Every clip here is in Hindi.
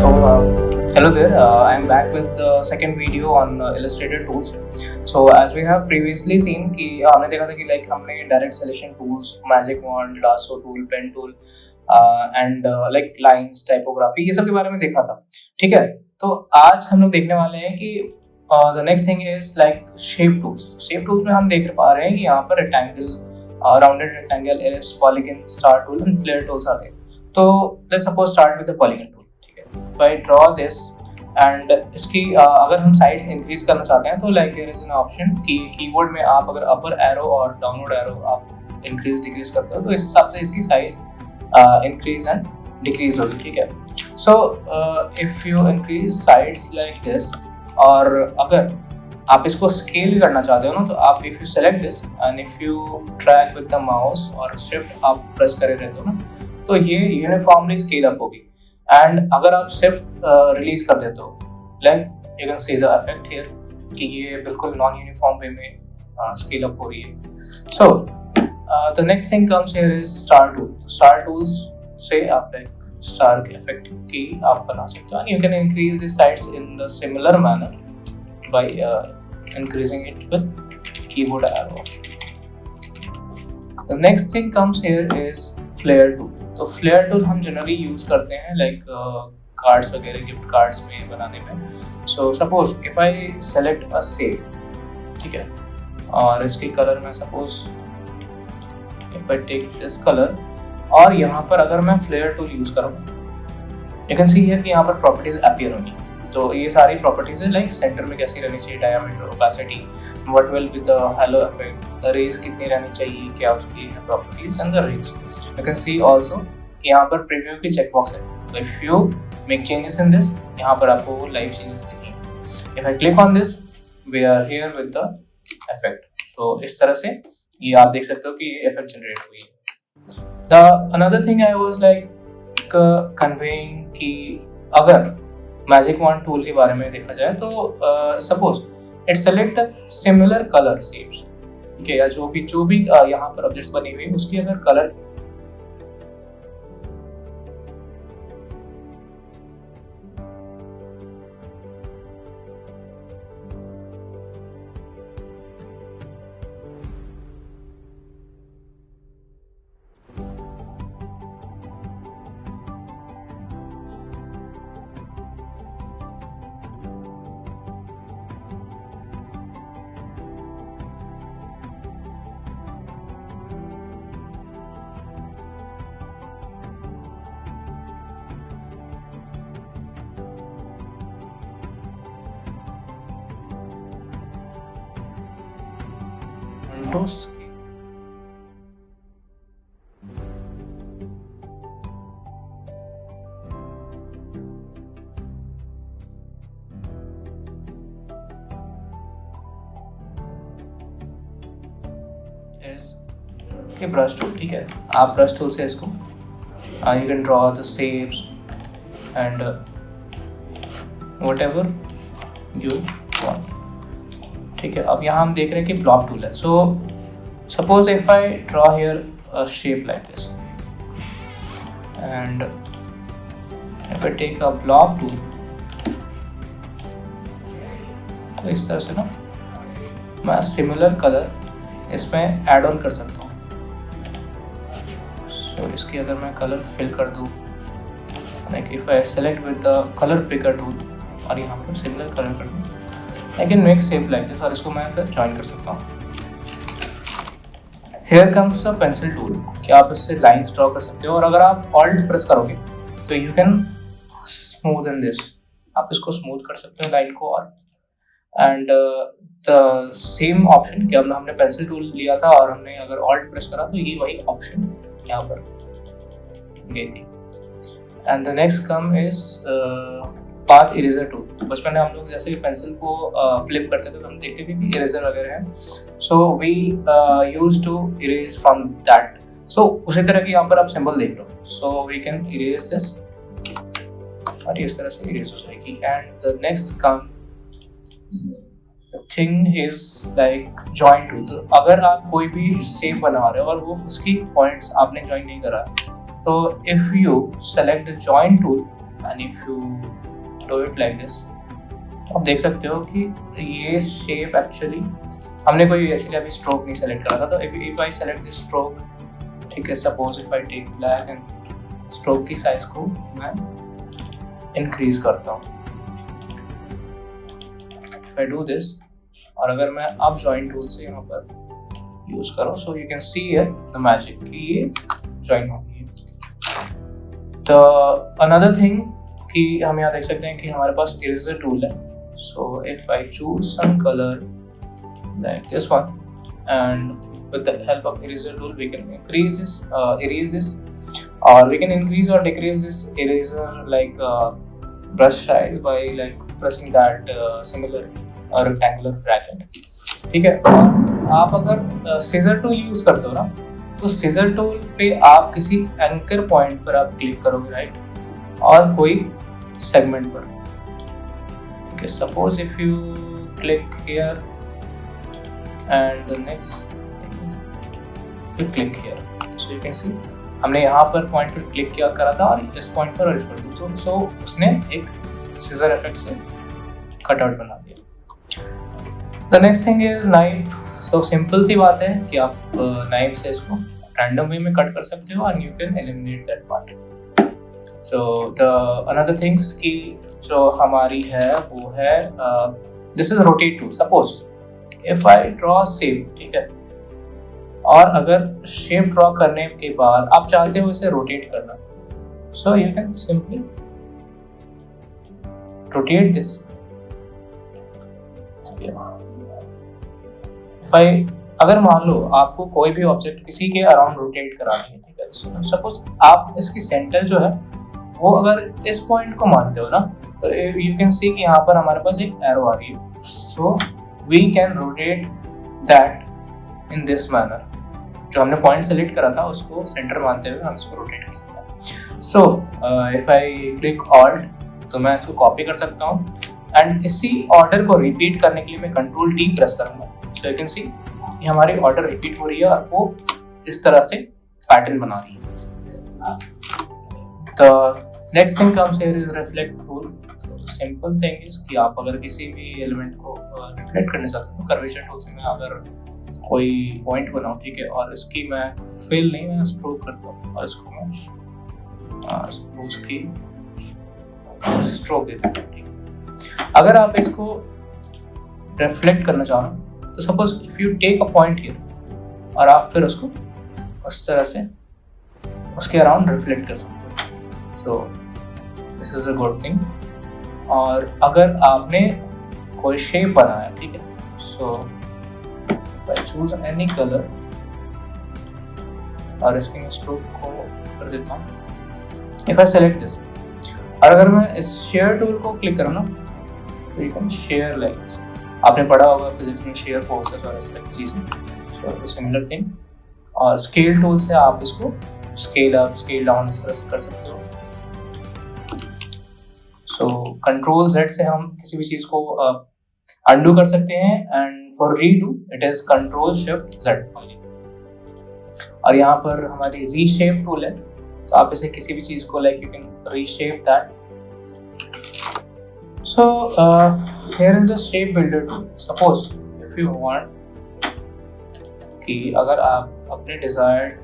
Hello there. I'm back with the second video on Illustrator tools. So as we have previously seen कि हमने देखा था कि हमने direct selection tools, magic wand, lasso tool, pen tool and lines, typography ये सब के बारे में देखा था. ठीक है. तो आज हम लोग देखने वाले हैं कि the next thing is shape tools. Shape tools में हम देख पा रहे हैं कि यहाँ पर rectangle, rounded rectangle, ellipse, polygon, star tool and flare tools are there. तो let's suppose start with the polygon tool. If I draw this and इसकी अगर हम साइड्स इंक्रीज करना चाहते हैं तो there is an option कि कीबोर्ड में आप अगर अपर एरो और डाउनवर्ड एरो आप इंक्रीज डिक्रीज करते हो तो इस हिसाब से इसकी साइज इंक्रीज एंड डिक्रीज होगी. ठीक है. So if you increase sides like this और अगर आप इसको स्केल करना चाहते हो ना तो आप if you select this and if you drag with the mouse और शिफ्ट आप प्रेस करे रहते हो ना तो ये यूनिफॉर्मली स्केल अप होगी. एंड अगर आप शिफ्ट रिलीज कर देते हो you can see the effect here कि ये बिल्कुल नॉन यूनिफॉर्म वे में स्केल अप हो रही है. So the next thing comes here is star tool. Star tools से आप स्टार के इफेक्ट की आप बना सकते हो and you can increase the sides in the similar manner by increasing it with keyboard arrow option. The next thing comes here is flare tool. तो फ्लेयर टूल हम जनरली यूज करते हैं कार्ड्स वगैरह गिफ्ट कार्ड्स में बनाने में. So suppose if I select a save, ठीक है, और इसके कलर में suppose if I take this colour और यहाँ पर अगर मैं फ्लेयर टूल यूज करूँ यू कैन सी हियर कि यहाँ पर प्रॉपर्टीज अपीयर होंगी. तो ये सारी प्रॉपर्टीज है सेंटर में कैसी रहनी चाहिए, diameter, opacity, what will be the halo effect, rays कितनी रहनी चाहिए, क्या उसकी है properties and the rays. You can see also यहाँ पर प्रीव्यू की चेक बॉक्स है. तो if you make changes in this यहाँ पर आपको लाइव चेंजेस दिखेंगे. If I click on this we are here with the effect. तो इस तरह से ये आप देख सकते हो कि ये इफेक्ट जनरेट हुई है. The another thing I was conveying कि अगर मैजिक वॉन्ड टूल के बारे में देखा जाए तो suppose it select the similar colour shapes. ठीक है, या जो भी यहाँ पर ऑब्जेक्ट्स बने हुए हैं उसकी अगर कलर ये ब्रश टूल. ठीक है, आप ब्रश टूल से इसको you can draw the shapes and whatever you want. ठीक है, अब यहाँ हम देख रहे हैं कि ब्लॉक टूल है. So suppose if I draw here a shape like this and if I take a block tool तो इस तरह से ना मैं सिमिलर कलर इसमें ऐड ऑन कर सकता हूँ. सो इसकी अगर मैं कलर फिल कर दूँ if I select with the colour picker tool और यहाँ पर सिमिलर कलर कर दूँ I can make shape like this और इसको मैं फिर ज्वाइन कर सकता हूँ. Here comes the pencil tool कि आप इससे लाइन्स ड्रॉ कर सकते हो और अगर आप Alt प्रेस करोगे तो you can smoothen this. आप इसको स्मूथ कर सकते हो लाइन को और एंड द सेम ऑप्शन कि अब हमने पेंसिल टूल लिया था और हमने अगर Alt प्रेस करा तो ये वही ऑप्शन यहाँ पर गई थी. And the next come is path eraser tool. तो बचपन में हम लोग जैसे पेंसिल को फ्लिप करते थे तो हम देखते थे कि इरेजर वगैरह है. So we use to erase from that. So उसी तरह की यहाँ पर आप सिंबल देख रहे हो. So we can erase this और इस तरह से इरेज हो जाएगी. And the next come thing is join tool. तो अगर आप कोई भी शेप बना रहे हो और वो उसकी पॉइंट्स आपने ज्वाइन नहीं करा तो if you select the join tool and if you do it like this, आप देख सकते हो कि ये शेप एक्चुअली हमने कोई एक्चुअली अभी स्ट्रोक नहीं सेलेक्ट करा था, तो if I select this stroke, ठीक है, suppose if I take black and stroke की साइज को मैं इंक्रीज करता हूँ, इफ आई डू दिस, और अगर मैं अब जॉइन टूल से यहाँ पर यूज करूँ, सो you can see here the magic कि ये जॉइन हो गई है। तो अनदर थिंग कि हम यहाँ देख सकते हैं कि हमारे पास इरेजर टूल है, so if I choose some colour like this one, and with the help of eraser tool we can increase this, erase this, or we can increase or decrease this eraser like brush size by like pressing that similar rectangular bracket, ठीक है। और आप अगर सीजर टूल यूज करते हो ना, तो सीजर टूल पे आप किसी एंकर पॉइंट पर आप क्लिक करोगे, राइट, और कोई सेगमेंट पर, ठीक है। Suppose if you click here and the next you click here, so you can see हमने यहाँ पर पॉइंट पर क्लिक किया करा था और इस पॉइंट पर और इस पर, सो उसने एक सीजर इफेक्ट से कट आउट बना दिया। The next thing is knife. So simple सी बात है कि आप नाइफ से इसको रैंडम वे में कट कर सकते हो and you can eliminate that part. So the another things की जो हमारी है वो है this is rotate tool. Suppose if I draw shape, ठीक है, और अगर शेप ड्रॉ करने के बाद आप चाहते हो इसे रोटेट करना, सो you can simply rotate this. अगर मान लो आपको कोई भी ऑब्जेक्ट किसी के अराउंड रोटेट करानी है, ठीक है, सपोज आप इसकी सेंटर जो है वो अगर इस पॉइंट को मानते हो ना, तो यू कैन सी कि यहाँ पर हमारे पास एक एरो आ रही है, सो we can rotate that in this manner। जो हमने पॉइंट सेलेक्ट करा था उसको सेंटर मानते हुए हम इसको रोटेट कर सकते हैं। सो इफ आई क्लिक ऑल्ट, तो मैं इसको कॉपी कर सकता हूँ एंड इसी ऑर्डर को रिपीट करने के लिए मैं कंट्रोल टी प्रेस करूंगा। सो यू कैन सी ये हमारी ऑर्डर रिपीट हो रही है और वो इस तरह से पैटर्न बना रही है। तो next thing comes here is reflect tool. Simple thing is कि आप अगर किसी भी एलिमेंट को रिफ्लेक्ट करना चाहते हो, कर्वेचर टूल से मैं अगर कोई पॉइंट बनाऊं, ठीक है, और इसकी मैं फिल नहीं, मैं स्ट्रोक करता हूँ और इसको मैं उसकी स्ट्रोक देता हूँ, ठीक है। अगर आप इसको रिफ्लेक्ट करना चाहो तो suppose if you take a point here और आप फिर उसको उस तरह से उसके अराउंड रिफ्लेक्ट कर सकते हो। So this is a good thing. और अगर आपने कोई शेप बनाया, ठीक है, सो आई चूज एनी कलर और इसके मैं स्ट्रोक को कर देता हूँ। इफ आई सेलेक्ट दिस, और अगर मैं इस शेयर टूल को क्लिक करूँ ना, तो you can share like this. आपने पढ़ा होगा फिजिक्स में शेयर फोर्सेस और इस तरह की चीजें, सो सिमिलर थिंग। और स्केल टूल से आप इसको स्केल अप स्केल डाउन इस तरह से कर सकते हो। सो कंट्रोल Z से हम किसी भी चीज को अनडू कर सकते हैं and for redo it is control shift Z। और यहाँ पर हमारी रीशेप टूल है, तो आप इसे किसी भी चीज को like you can reshape that. So here is a shape builder tool. Suppose if you want कि अगर आप अपने डिजायर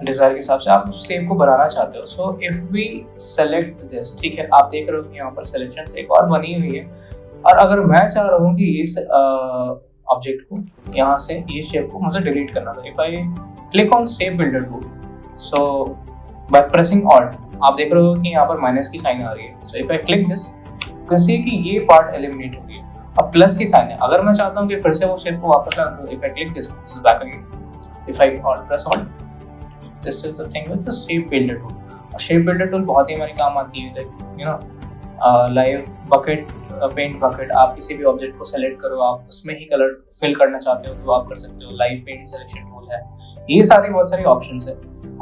के हिसाब से आप उस शेप को बनाना चाहते हो, so if we select this, ठीक है, आप देख रहे हो कि यहाँ पर सिलेक्शन एक और बनी हुई है। और अगर मैं चाह रहा हूँ कि ये ऑब्जेक्ट को यहाँ से ये शेप को मुझे डिलीट करना था, if I click on shape builder tool, so by pressing alt आप देख रहे हो कि यहाँ पर माइनस की साइन आ रही है। So if I click this, you can सी कि ये पार्ट एलिमिनेट हो गया। अब प्लस की साइन है, अगर मैं चाहता हूँ कि फिर से वो शेप को वापस लाना, तो if I click this is back again. If I alt press alt, this is the thing with the shape builder tool. और शेप बिल्डर टूल बहुत ही हमारी काम आती है, like you know live bucket, paint bucket. आप किसी भी ऑब्जेक्ट को सेलेक्ट करो, आप उसमें ही कलर फिल करना चाहते हो तो आप कर सकते हो। लाइव पेंट सिलेक्शन टूल है, ये सारी बहुत सारी ऑप्शंस है।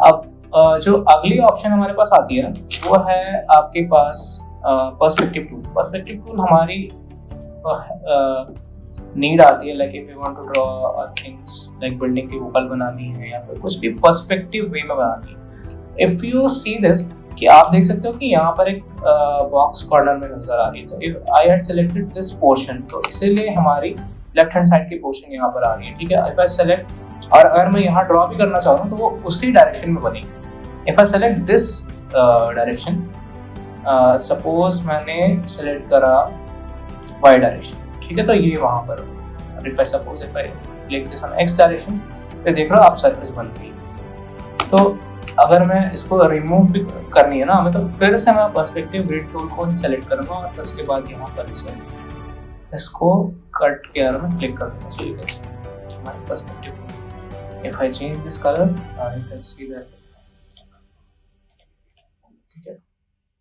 अब जो अगली ऑप्शन हमारे पास आती है ना, वो है आपके पास पर्सपेक्टिव टूल। पर्सपेक्टिव टूल हमारी नीड आती है, like if you want to draw things like building की वोकल बनानी है या फिर कुछ भी पर्सपेक्टिव वे में बनानी है। इफ यू सी दिस, कि आप देख सकते हो कि यहाँ पर एक बॉक्स कॉर्नर में नजर आ रही है। तो if I had selected this portion, तो इसीलिए हमारी लेफ्ट हैंड साइड की पोर्शन यहाँ पर आ रही है, ठीक है। इफ आई सेलेक्ट, और अगर मैं यहाँ ड्रॉ भी करना चाहूँ तो वो उसी डायरेक्शन में बनेगी। If I select this direction, suppose मैंने सेलेक्ट करा वाई डायरेक्शन, ठीक है, तो ये वहाँ पर। If I suppose if I click this on x direction, तो देख रहे हो आप सरफेस बन गई। तो अगर मैं इसको रिमूव भी करनी है ना हमें, तो फिर से मैं पर्सपेक्टिव ग्रिड टूल को सेलेक्ट करूंगा और फिर उसके बाद यहाँ पर इसको कट के आर में क्लिक कर दूंगा। सो यू कैन सी हमारे perspective, if I change this colour you can see that, ठीक है।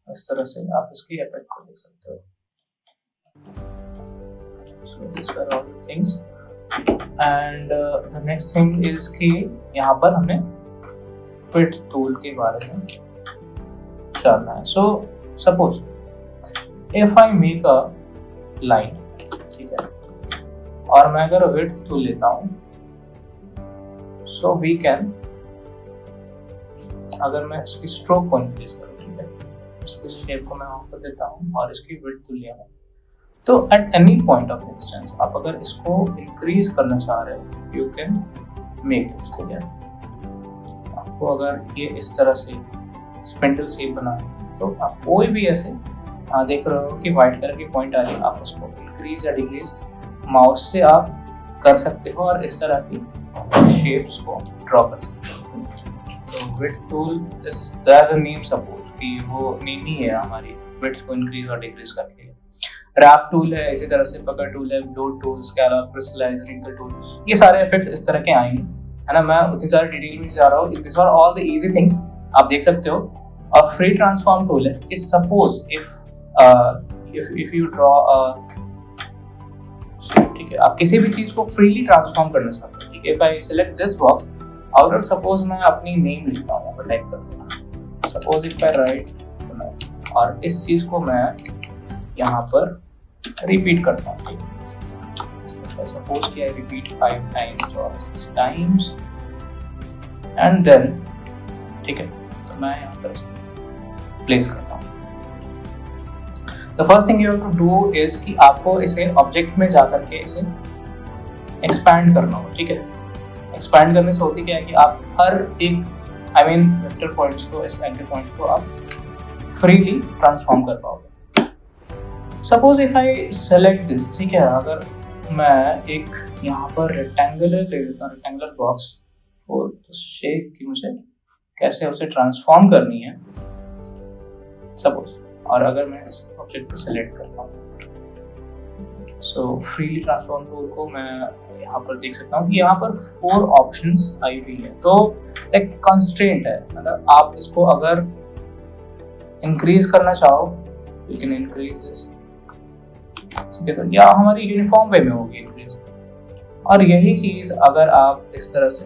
इस तरह से आप इसकी इफेक्ट को देख सकते हो। So this are all the things and the next thing is कि यहाँ पर हमें फिट टूल के बारे में जानना है। So suppose if I make a line, ठीक है, और मैं अगर विड्थ टूल लेता हूं, सो वी कैन, अगर मैं इसकी स्ट्रोक को इंक्रीज करूं, ठीक है, इसकी शेप को मैं वहां पर देता हूं और इसकी विड्थ टूल लिया हूं, तो at any point of distance आप अगर इसको इंक्रीज करना चाह रहे हो, यू कैन मेक दिस, ठीक है। आपको अगर ये इस तरह से स्पिंडल शेप बना है, तो आप कोई भी ऐसे देख रहे हो कि व्हाइट कलर की पॉइंट आ रही है, आप उसको इंक्रीज या डिक्रीज माउस से आप कर सकते हो और इस तरह की शेप्स को ड्रॉ कर सकते हो। तो width tool is as a name, suppose कि वो नेम ही है हमारी विड्थ को इंक्रीज और डिक्रीज करने के लिए। रैप टूल है, इसी तरह से पकड़ टूल है, bloat tool, scallop, crystallize, wrinkle tool, ये सारे इफेक्ट्स इस तरह के आएंगे, है ना। मैं उतनी सारी डिटेल में जा रहा हूँ, this are all the easy things, आप देख सकते हो। और फ्री ट्रांसफॉर्म टूल है, इस सपोज इफ यू ड्रॉ, ठीक है, आप किसी भी चीज को फ्रीली ट्रांसफॉर्म करना चाहते हो, ठीक है। If I select this box, अगर सपोज मैं अपनी नेम लिखता हूँ, टाइप करता हूँ, सपोज इफ आई राइट, और इस चीज को मैं यहाँ पर रिपीट करता हूँ, ठीक है। सपोज कि आई रिपीट 5 टाइम्स और 6 टाइम्स एंड देन, ठीक है, तो मैं यहाँ पर प्लेस करता हूँ। The first thing you have to do is कि आपको इसे ऑब्जेक्ट में जाकर के इसे एक्सपैंड करना हो, ठीक है। एक्सपैंड करने से होती क्या है कि आप हर एक वेक्टर पॉइंट्स को, इस एंकर पॉइंट्स को आप फ्रीली ट्रांसफॉर्म कर पाओगे। Suppose if I select this, ठीक है, अगर मैं एक यहाँ पर रेक्टेंगुलर ले लेता हूँ, रेक्टेंगुलर बॉक्स, और शेप की मुझे कैसे उसे ट्रांसफॉर्म करनी है सपोज, और अगर मैं इस ऑब्जेक्ट को सेलेक्ट करता हूँ, सो फ्रीली ट्रांसफॉर्म टूल को मैं यहाँ पर देख सकता हूँ कि यहाँ पर 4 ऑप्शंस आई हुई है। तो एक कंस्ट्रेंट है, मतलब आप इसको अगर इंक्रीज करना चाहो, यू कैन इंक्रीज दिस, ठीक है, तो या हमारी यूनिफॉर्म वे में होगी इंक्रीज। और यही चीज अगर आप इस तरह से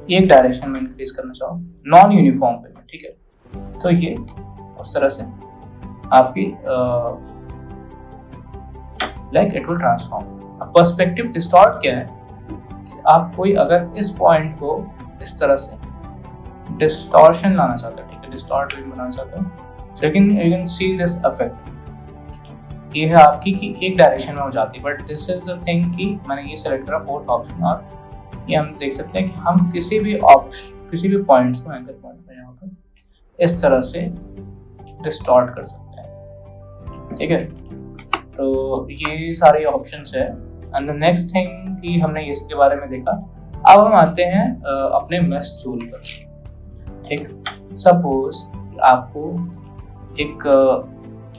एक डायरेक्शन में इंक्रीज करना चाहो, नॉन यूनिफॉर्म वे में, ठीक है, तो ये उस तरह से आपकी like it will transform. Perspective distort क्या है कि आप कोई अगर इस पॉइंट को इस तरह से डिस्टॉर्शन लाना चाहते हो, ठीक है, डिस्टॉर्ट बनाना चाहते हो, लेकिन you can see this effect, ये है आपकी कि एक डायरेक्शन में हो जाती है। But this is the thing कि मैंने ये सेलेक्ट करा 4th ऑप्शन, और ये हम देख सकते हैं कि हम किसी भी पॉइंट्स को, एंकर पॉइंट में यहाँ पर इस तरह से डिस्टॉर्ट कर सकते हैं, ठीक है। तो ये सारे ऑप्शंस है। एंड द नेक्स्ट थिंग कि हमने ये इसके बारे में देखा। अब हम आते हैं अपने मेश टूल पर, ठीक। सपोज आपको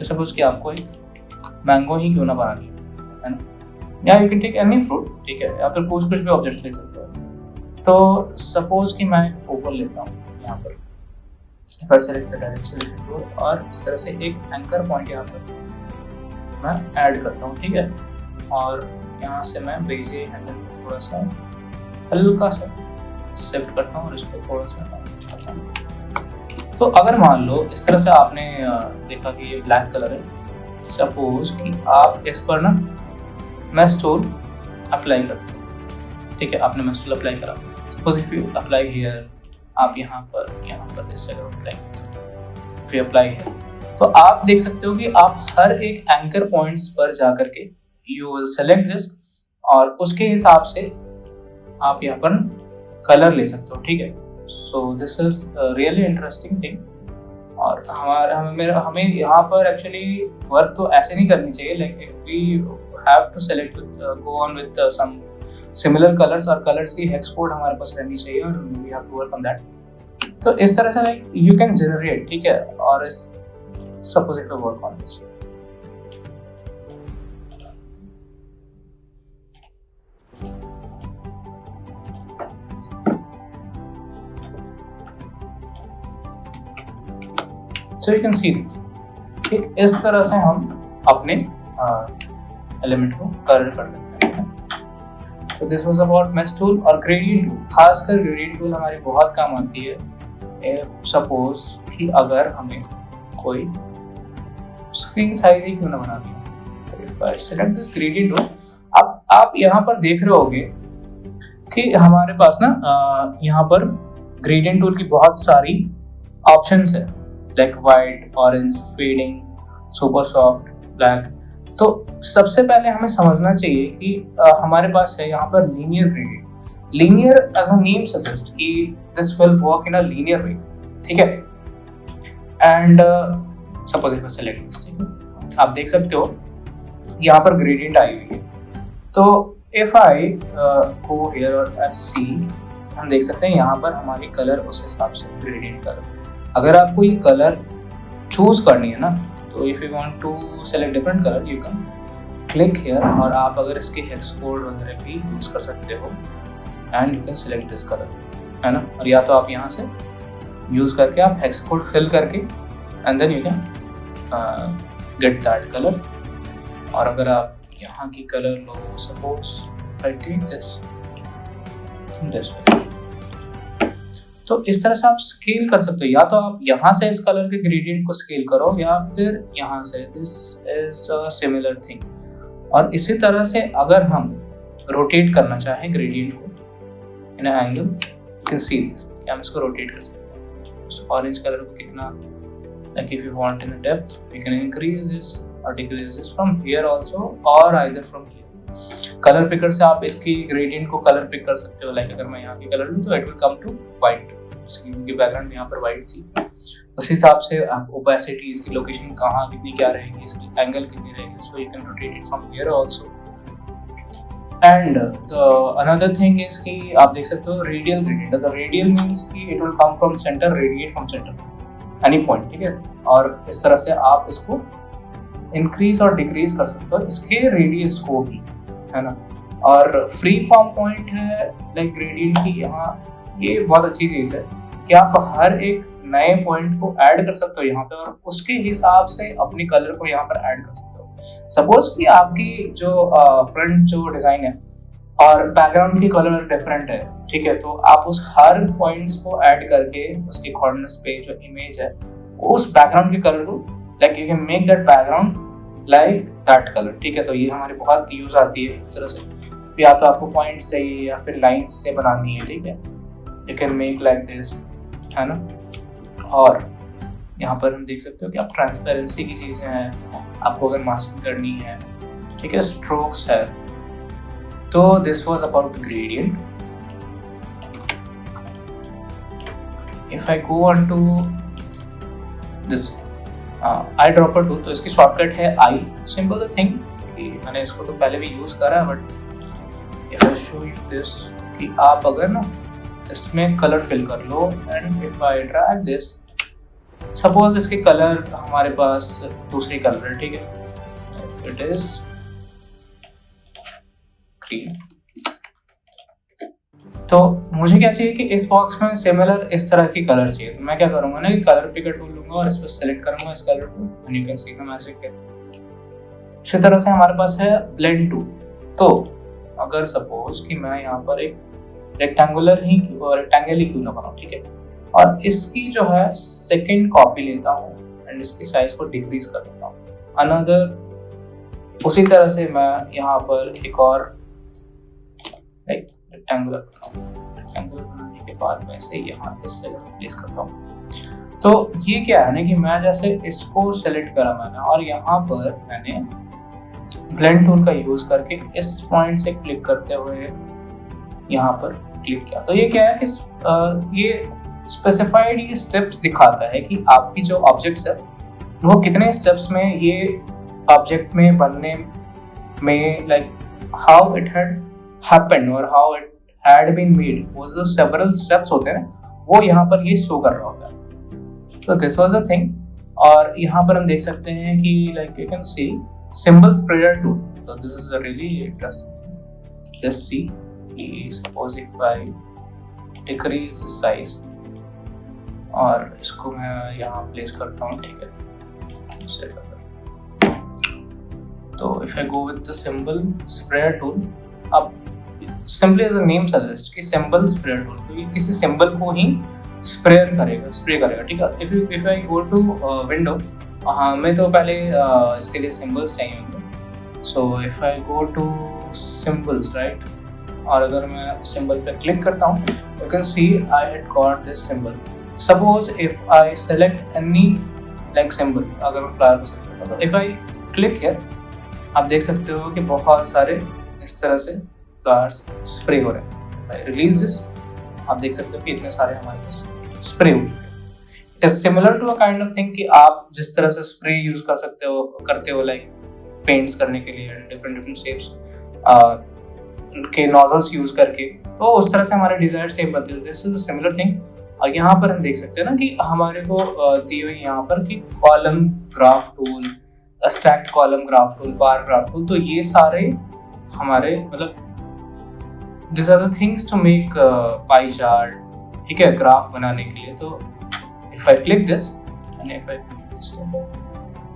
सपोज कि आपको एक मैंगो ही क्यों ना बनानी है ना, या you can take any fruit, ठीक है, या फिर कुछ भी ऑब्जेक्ट ले सकते हो। तो सपोज कि मैं ओवल लेता हूँ यहाँ पर, if I select the direction tool, और इस तरह से एक एंकर पॉइंट यहाँ पर मैं ऐड करता हूँ, ठीक है, और यहाँ से मैं बेजे हैंडल को थोड़ा सा हल्का सा शिफ्ट करता हूँ और इसको थोड़ा सा हटाता हूँ। तो अगर मान लो इस तरह से आपने देखा कि ये ब्लैक कलर है, सपोज कि आप इस पर ना मेश टूल अप्लाई करते हो, ठीक है, आपने मेश टूल अप्लाई करा। Suppose if you apply here, आप यहाँ पर इस जगह अप्लाई करते हो, वी अप्लाई है, तो आप देख सकते हो कि आप हर एक एंकर पॉइंट्स पर जाकर के यू विल सेलेक्ट दिस और उसके हिसाब से आप यहाँ पर कलर ले सकते हो, ठीक है। सो this is really interesting thing. और हमें यहाँ पर एक्चुअली वर्क तो ऐसे नहीं करनी चाहिए, like we have to select go on with some similar colours और कलर्स की हेक्स कोड हमारे पास रहनी चाहिए और we have to work on that. तो इस तरह से लाइक यू कैन जनरेट, ठीक है। और इस suppose it work on this, so you can सी कि इस तरह से हम अपने एलिमेंट को कलर कर सकते हैं। So this was about mesh tool और gradient tool। खासकर gradient tool हमारी बहुत काम आती है if suppose कि अगर हमें कोई स्क्रीन साइज ही क्यों ना बना दिया, तो if I select this gradient tool, अब आप यहाँ पर देख रहे होगे कि हमारे पास ना यहाँ पर gradient tool की बहुत सारी ऑप्शंस है, like white, orange, fading, super soft, black. तो सबसे पहले हमें समझना चाहिए कि हमारे पास है यहाँ पर linear gradient. Linear as a name suggest कि this will work in a linear way, ठीक है। And suppose if I select this, ठीक है, आप देख सकते हो यहाँ पर ग्रेडियंट आई हुई है। तो इफ आई गो हियर और एस सी, हम देख सकते हैं यहाँ पर हमारी कलर उस हिसाब से ग्रेडियंट कलर। अगर आपको ये कलर चूज करनी है ना, तो if you want to select different colour you can click here और आप अगर इसके हेक्स कोड वगैरह भी यूज कर सकते हो and you can select this colour, है ना। और या तो आप यहाँ से यूज करके आप हेक्स कोड फिल करके and then you can get that colour. और अगर आप यहाँ की कलर लो, suppose I take this way, तो इस तरह से आप स्केल कर सकते हो। या तो आप यहाँ से इस कलर के ग्रेडियंट को स्केल करो या फिर यहाँ से, this is a similar thing. और इसी तरह से अगर हम रोटेट करना चाहें ग्रेडियंट को in angle, you can see this कि हम इसको रोटेट कर सकते हैं। ऑरेंज कलर को कितना, like if you want in depth you can increase this और decrease this from here also और either from here. Colour picker से आप इसकी ग्रेडियंट को कलर पिक कर सकते हो। लाइक अगर मैं यहाँ की कलर लूँ तो it will come to white, इसकी बैकग्राउंड यहाँ पर व्हाइट थी, उस हिसाब से आप ओपेसिटी, इसकी लोकेशन कहाँ कितनी क्या रहेगी, इसकी एंगल कितनी रहेगी, so you can rotate it from here also. And another thing is कि आप देख सकते हो radial gradient. The radial means कि it will come from centre, radiate from centre any point, ठीक है। और इस तरह से आप इसको इंक्रीज और डिक्रीज कर सकते हो इसके रेडियस को भी, है ना। और फ्री फॉर्म पॉइंट है लाइक ग्रेडियंट की, यहाँ ये बहुत अच्छी चीज है कि आप हर एक नए पॉइंट को ऐड कर सकते हो यहाँ पे और उसके हिसाब से अपनी कलर को यहाँ पर ऐड कर सकते हो। सपोज कि आपकी जो फ्रंट जो डिजाइन है और बैकग्राउंड की कलर डिफरेंट है, ठीक है, तो आप उस हर पॉइंट्स को ऐड करके उसके कॉर्नर्स पे जो इमेज है उस बैकग्राउंड के कलर को, like you can make that background like that colour, ठीक है। तो ये हमारी बहुत यूज आती है इस तरह से। या तो आपको पॉइंट से या फिर लाइंस से बनानी है, ठीक है, you can make like this, है ना। और यहाँ पर हम देख सकते हो कि आप ट्रांसपेरेंसी की चीजें हैं, आपको अगर मास्किंग करनी है, ठीक है, स्ट्रोक्स है। तो this was about gradient. If I go on to this eye dropper tool, तो इसकी शॉर्टकट है आई। सिंपल थिंग कि मैंने इसको तो पहले भी यूज करा है, but if I show you this कि आप अगर ना इसमें कलर फिल कर लो and if I drag this, suppose इसके कलर हमारे पास दूसरी कलर है, ठीक है, इट इज ग्रीन। तो मुझे क्या चाहिए कि इस बॉक्स में सिमिलर इस तरह की कलर चाहिए, तो मैं क्या करूंगा ना कि कलर पिकर टूल लूंगा और इस पर सेलेक्ट करूंगा इस कलर को and you can see the magic. इसी तरह से हमारे पास है ब्लेंड टूल। तो अगर सपोज कि मैं यहाँ पर एक रेक्टेंगल ही क्यों ना बनाऊं, ठीक है, और इसकी जो है सेकंड कॉपी लेता हूँ एंड इसकी साइज को डिक्रीज कर देता हूँ अनदर। उसी तरह से मैं यहाँ पर एक और लाइक रेक्टेंगुलर बनाने के बाद मैं इसे यहाँ इस जगह प्लेस करता हूँ। तो ये क्या है ना कि मैं जैसे इसको सेलेक्ट करा मैंने और यहाँ पर मैंने ब्लेंड टूल का यूज करके इस पॉइंट से क्लिक करते हुए यहाँ पर क्लिक किया, तो ये क्या है कि ये स्पेसिफाइड ये स्टेप्स दिखाता है कि आपकी जो ऑब्जेक्ट्स है वो कितने स्टेप्स में ये ऑब्जेक्ट में बनने में, like how it had happened और how it had been made, वो जो सेवरल स्टेप्स होते हैं वो यहाँ पर ये शो कर रहा होता है। तो दिस वाज अ थिंग। और यहाँ पर हम देख सकते हैं कि like you can see symbol spreader tool, तो this is a really interesting. Let's see कि suppose if I decrease the size और इसको मैं यहाँ प्लेस करता हूँ, ठीक है। तो if I go with the symbol spreader tool, अब simply as a name suggest कि सिंबल स्प्रेडर टूल, तो ये किसी सिंबल को ही स्प्रे करेगा, ठीक है। If I go to window, हमें तो पहले इसके लिए सिंबल्स चाहिए होंगे। So if I go to symbols, right, और अगर मैं सिंबल पे क्लिक करता हूँ, you can see I had got this symbol. Suppose if I select any like symbol, अगर मैं फ्लावर को सेलेक्ट करता हूँ, इफ आई क्लिक हियर, आप देख सकते हो कि बहुत सारे इस तरह से फ्लावर्स स्प्रे हो रहे हैं। आई रिलीज दिस, आप देख सकते हो कि इतने सारे हमारे पास स्प्रे हो चुके हैं। It is similar to a kind of thing कि आप जिस तरह से स्प्रे यूज करते हो लाइक पेंट्स करने के लिए डिफरेंट शेप्स के नोजल्स यूज करके, तो उस तरह से हमारे डिजायर्ड शेप बनते हैं। This is a similar thing. और यहाँ पर हम देख सकते हैं ना कि हमारे को दी हुई यहाँ पर कि column graph tool, stacked column graph tool, bar graph tool, तो ये सारे हमारे मतलब this are the things to make pie chart, ठीक है, ग्राफ बनाने के लिए। तो if I click this and if I click this,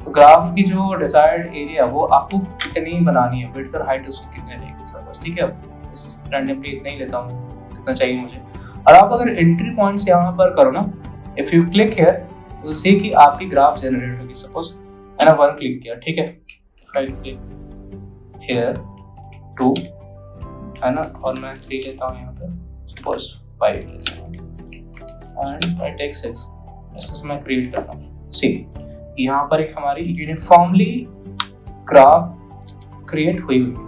तो ग्राफ की जो डिजायर्ड एरिया वो आपको कितनी बनानी है, विड्थ और हाइट उसकी कितने लेगी सपोज, ठीक है। इस रैंडमली इतना ही लेता हूँ कितना चाहिए मुझे। और आप अगर एंट्री पॉइंट्स यहाँ पर करो ना, if you click here you see कि आपकी ग्राफ जनरेट होगी। सपोज मैंने 1 क्लिक किया, ठीक है, इफ आई क्लिक हियर 2 है ना, और मैं 3 लेता हूँ यहाँ पर, सपोज 5 लेता हूँ एंड आई टेक 6, ऐसे मैं क्रिएट करता हूँ। सी यहाँ पर एक हमारी यूनिफॉर्मली ग्राफ क्रिएट हुई है।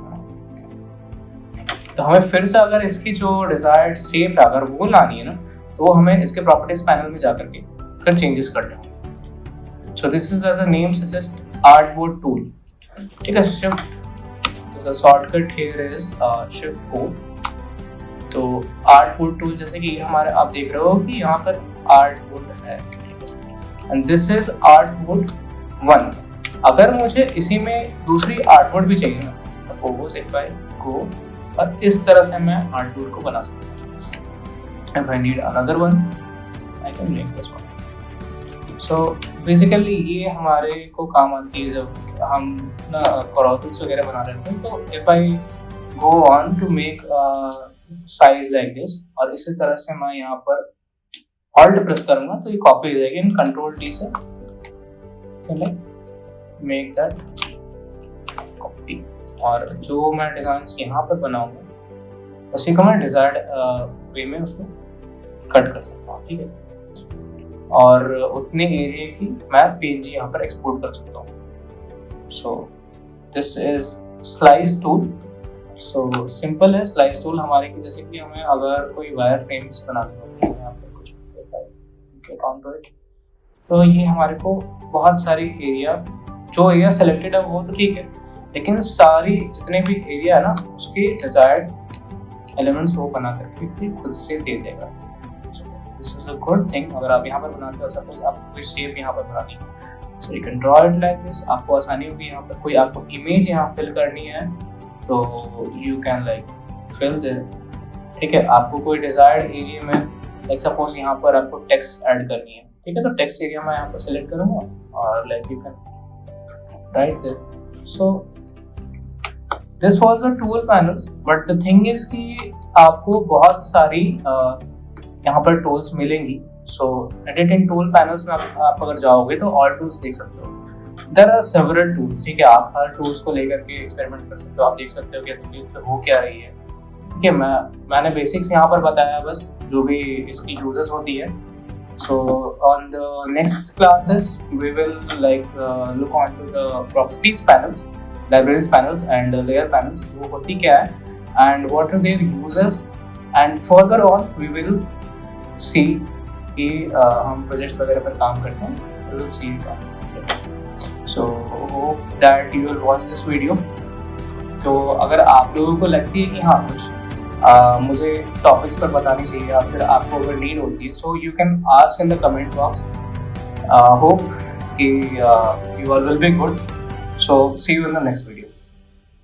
तो हमें फिर से अगर इसकी जो डिजायर्ड शेप है अगर वो लानी है ना, तो हमें इसके प्रॉपर्टीज पैनल में जाकर के फिर चेंजेस करने होंगे। So this is as a name suggest artboard tool, ठीक है। Shift the shortcut here is shift O। तो आर्टबोर्ड टूल जैसे कि हमारे आप देख रहे हो कि यहाँ पर आर्टबोर्ड है एंड दिस इज आर्टबोर्ड 1। अगर मुझे इसी में दूसरी आर्टबोर्ड भी चाहिए ना, सपोज इफ आई गो, और इस तरह से मैं आर्टबोर्ड को बना सकता हूँ। If I need another one I can make this one. So basically ये हमारे को काम आती है जब हम ना कॉर्डल्स वगैरह बना रहे थे। तो if I go on to make size like this, और इसी तरह से मैं यहाँ पर ऑल्ट प्रेस करूंगा तो ये कॉपी हो जाएगी एंड कंट्रोल डी से मेक दैट कॉपी। और जो मैं डिजाइन यहाँ पर बनाऊंगा उसी को मैं डिजायर्ड वे में उसको कट कर सकता हूँ, ठीक है। और उतने एरिया की मैं पीएनजी यहाँ पर एक्सपोर्ट कर सकता हूँ। सो this is slice tool. So simple है स्लाइस टूल हमारे की, जैसे कि हमें अगर कोई वायर फ्रेम्स बनाने होते हैं यहाँ पर कुछ तो ये हमारे को बहुत सारी एरिया, जो एरिया सेलेक्टेड है वो तो ठीक है, लेकिन सारी जितने भी एरिया है ना उसके डिजायर्ड एलिमेंट्स वो बना करके खुद से दे देगा। This is a good thing. अगर आप यहाँ पर बनाते हो, सपोज आपको कोई शेप यहाँ पर बनानी है, so you can draw it like this. आपको आसानी होगी यहाँ पर कोई आपको इमेज यहाँ फिल करनी है तो you can like fill there, ठीक है। आपको कोई डिजायर्ड एरिया में लाइक सपोज यहाँ पर आपको टेक्स्ट ऐड करनी है, ठीक है, तो टेक्स्ट एरिया मैं यहाँ पर सेलेक्ट करूँगा और like you can write there. So this was the tool panels, but the thing is कि आपको बहुत सारी यहाँ पर टूल्स मिलेंगी। सो एडिट इन टूल पैनल्स में आप अगर जाओगे तो ऑल टूल्स देख सकते हो। देयर आर सेवरल टूल्स, ठीक है। आप हर टूल्स को लेकर के एक्सपेरिमेंट कर सकते हो। आप देख सकते हो कि एक्चुअली उससे हो क्या रही है, ठीक है। मैंने बेसिक्स यहाँ पर बताया बस, जो भी इसकी यूजेस होती है। So on the next classes we will look on to the properties panels, libraries panels and layer panels, वो होती क्या है and what are their uses, and further on we will see कि हम प्रोजेक्ट्स वगैरह पर काम करते हैं, we will see it. So hope that you will watch this video. तो अगर आप लोगों को लगती है कि हाँ कुछ मुझे टॉपिक्स पर बतानी चाहिए या फिर आपको अगर नीड होती है, so you can ask in the comment box. Hope कि you all will be good. So see you in the next video.